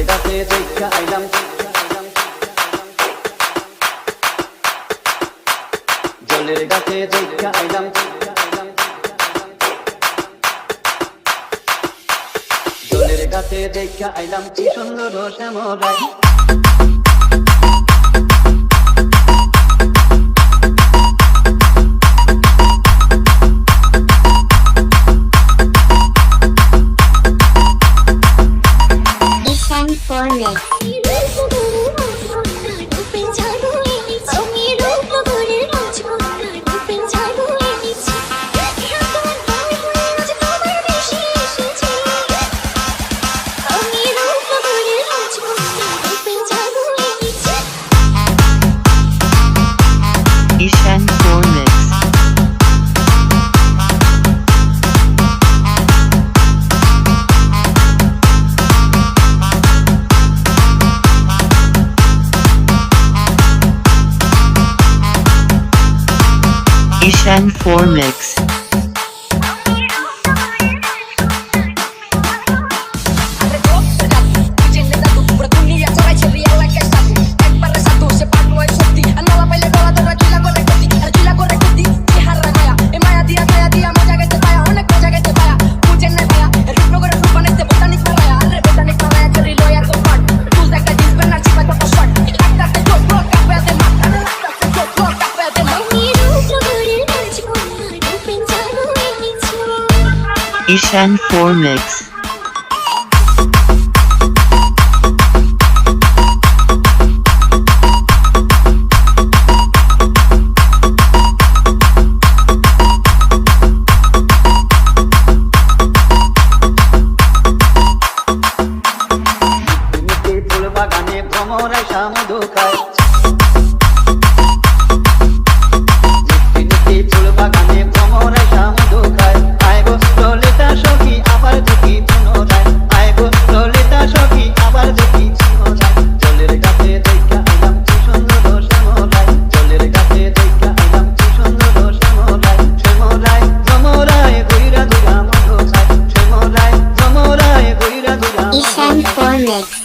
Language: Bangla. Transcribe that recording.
জলের কাছে দেখা আইলাম জলের কাছে দেখা আইলাম জলের কাছে দেখা আইলাম কি সুন্দর Shyamrai Ishan Formix. Ishan Formix. Ishan Formix. ফুল বাগানে ভ্রমরাই সামুদু খায় ফুল বাগানে ভ্রমরাই সামুদু খায় আইগো ললিতা সখী আবার দেখি পুনরায় আইগো ললিতা সখী আবার দেখি পুনরায় জলের কাছে দেখা আইলাম কি সুন্দর শ্যামরাই জলের কাছে দেখা আইলাম কি সুন্দর শ্যামরাই শ্যামরাই ভ্রমরাই ঘুইরা দুরা মধু খায় শ্যামরাই ভ্রমরাই ঘুইরা দুরা Ishan Formix.